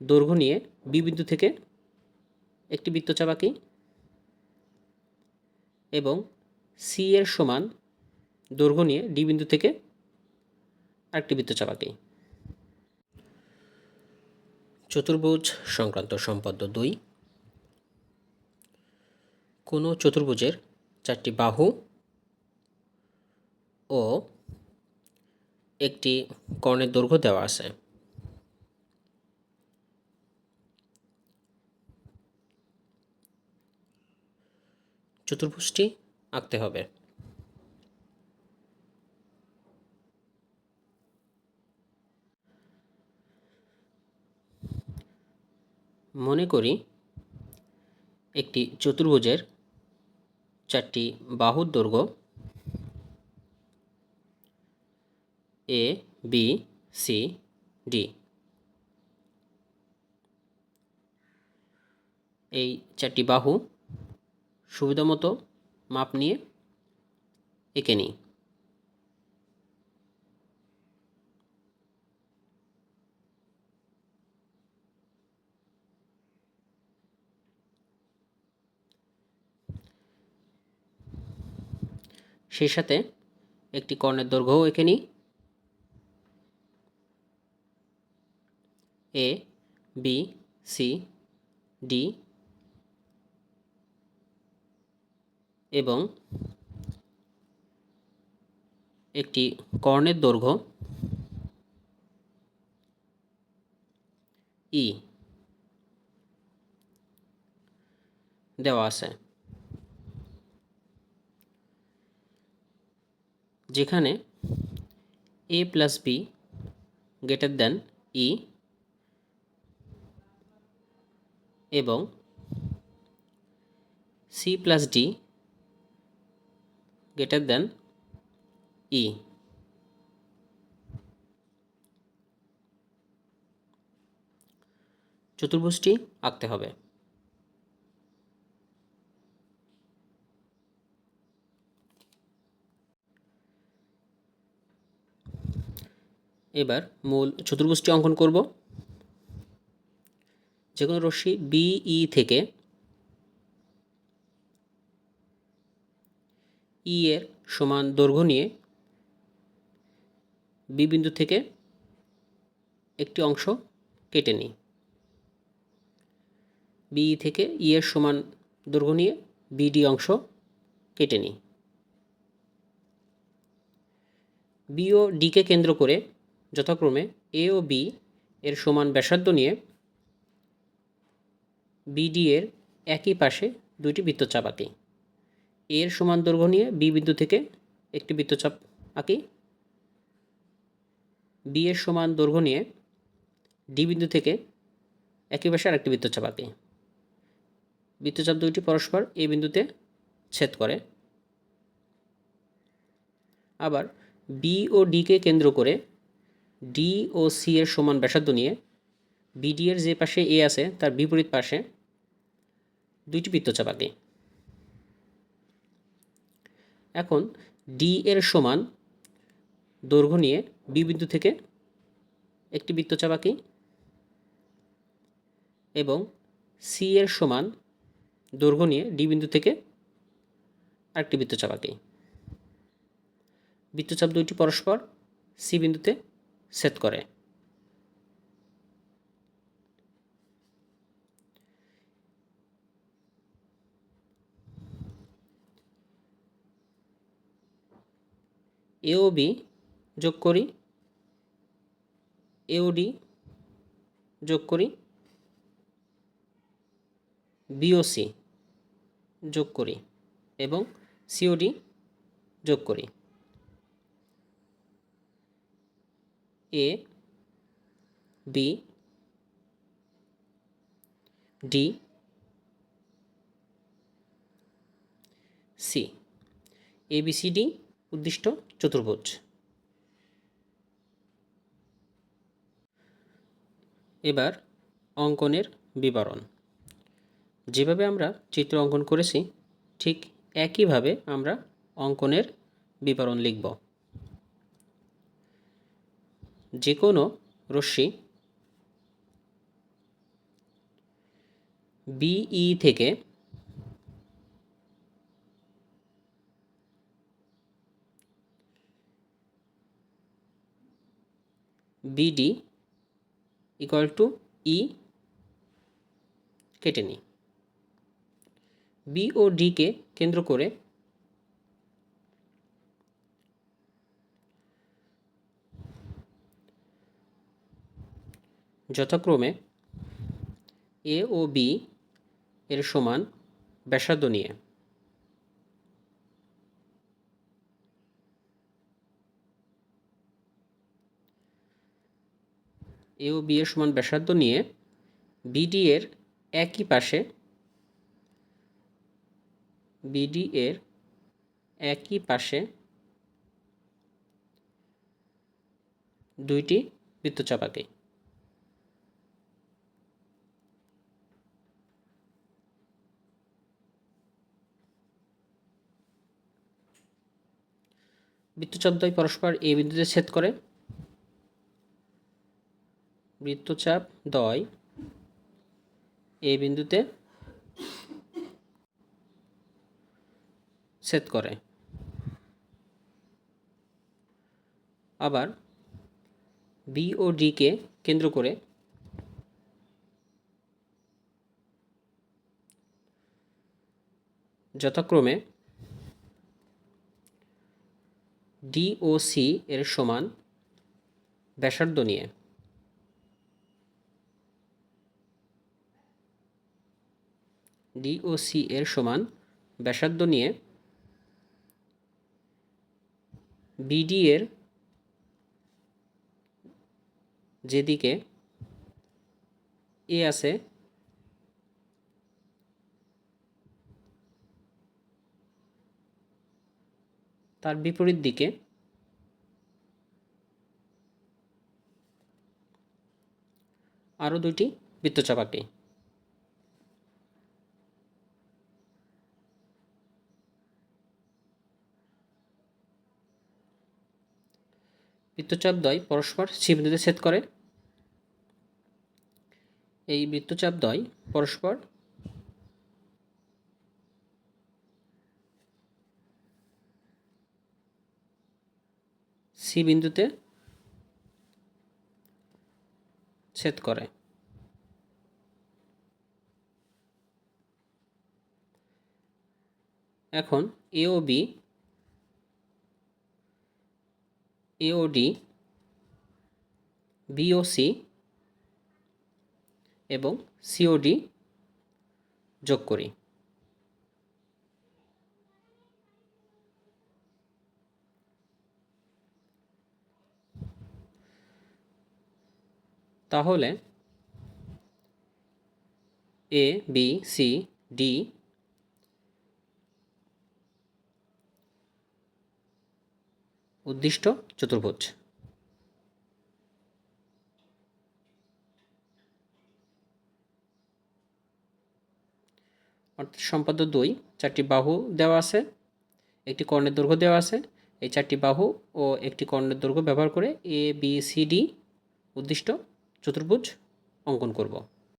দৈর্ঘ্য নিয়ে বি বিন্দু থেকে একটি বৃত্তচাপ আঁকি এবং সি এর সমান দৈর্ঘ্য নিয়ে ডি বিন্দু থেকে আরেকটি বৃত্তচাপ আঁকি। চতুর্ভুজ সংক্রান্ত সম্পাদ্য 2। কোনো চতুর্ভুজের 4টি বাহু ও একটি কর্ণের দৈর্ঘ্য দেওয়া আছে। চতুর্ভুজটি আঁকতে হবে। মনে করি একটি চতুর্ভুজের 4টি বাহুর দৈর্ঘ্য এ, বি, সি, ডি। এই 4টি বাহু সুবিধামতো মাপ নিয়ে এঁকে নিই। সেই সাথে একটি কর্ণের দৈর্ঘ্যও এঁকে নিই। এ, বি, সি, ডি এবং একটি কর্ণের দৈর্ঘ্য ই দেওয়া আছে, যেখানে a plus b greater than e এবং c plus d greater than e. চতুর্ভুজটি আঁকতে হবে। এবার মূল চতুর্ভুজটি অঙ্কন করব। যে কোনো রশ্মি বিই থেকে ই এর সমান দৈর্ঘ্য নিয়ে বি বিন্দু থেকে একটি অংশ কেটে নিই। বিই থেকে ই এর সমান দৈর্ঘ্য নিয়ে বিডি অংশ কেটে নিই। বি ও ডিকে কেন্দ্র করে যথাক্রমে এ ও বি এর সমান ব্যাসার্ধ নিয়ে বিডি এর একই পাশে দুইটি বৃত্তচাপ আঁকি। এর সমান দৈর্ঘ্য নিয়ে বি বিন্দু থেকে একটি বৃত্তচাপ আঁকি। বি এর সমান দৈর্ঘ্য নিয়ে ডি বিন্দু থেকে একই পাশে আরেকটি বৃত্তচাপ আঁকি। বৃত্তচাপ দুইটি পরস্পর এ বিন্দুতে ছেদ করে। আবার বি ও ডিকে কেন্দ্র করে ডি ও সি এর সমান ব্যাসার্ধ নিয়ে বিডি এর যে পাশে এ আছে তার বিপরীত পাশে দুইটি বৃত্তচাপ আঁকি। এখন ডি এর সমান দৈর্ঘ্য নিয়ে বি বিন্দু থেকে একটি বৃত্তচাপ আঁকি এবং সি এর সমান দৈর্ঘ্য নিয়ে ডি বিন্দু থেকে আরেকটি বৃত্তচাপ আঁকি। বৃত্তচাপ দুইটি পরস্পর সি বিন্দুতে ছেদ করে। এ ও বি যোগ করি, এ ও ডি যোগ করি, বি ও সি যোগ করি এবং সিওডি যোগ করি। এ, বি, ডি, সি, এবিসিডি উদ্দিষ্ট চতুর্ভুজ। এবার অঙ্কনের বিবরণ। যেভাবে আমরা চিত্র অঙ্কন করেছি ঠিক একইভাবে আমরা অঙ্কনের বিবরণ লিখব। যে কোনো রশ্মি বিই থেকে বিডি ইকুয়াল টু ই কেটে নিই। বি ও ডিকে কেন্দ্র করে যথাক্রমে এ ও বি এর সমান ব্যাসার্ধ নিয়ে এ ও বি এর সমান ব্যাসার্ধ নিয়ে বিডি এর একই পাশে দুইটি বৃত্তচাপ আঁকে। বৃত্তচাপদ্বয় পরস্পর এ বিন্দুতে ছেদ করে। বৃত্তচাপ দ্বয় এ বিন্দুতে ছেদ করে। আবার বি ও ডিকে কেন্দ্র করে যথাক্রমে ডি ও সি এর সমান ব্যাসার্ধ নিয়ে বিডি এর যেদিকে এ আছে তার বিপরীত দিকে আরও দুইটি বৃত্তচাপ আঁকি। বৃত্তচাপদ্বয় পরস্পর সি বিন্দুতে ছেদ করে। এই বৃত্তচাপদ্বয় পরস্পর সি বিন্দুতে ছেদ করে। এখন এ ও ডি বি ও সি এবং সিওডি যোগ করি। তাহলে এ বি সি ডি উদ্দিষ্ট চতুর্ভুজ। অর্থাৎ সম্পাদ্য 2 চারটি বাহু দেওয়া আছে, একটি কর্ণের দৈর্ঘ্য দেওয়া আছে। এই চারটি বাহু ও একটি কর্ণের দৈর্ঘ্য ব্যবহার করে এ বি সি ডি উদ্দিষ্ট চতুর্ভুজ অঙ্কন করব।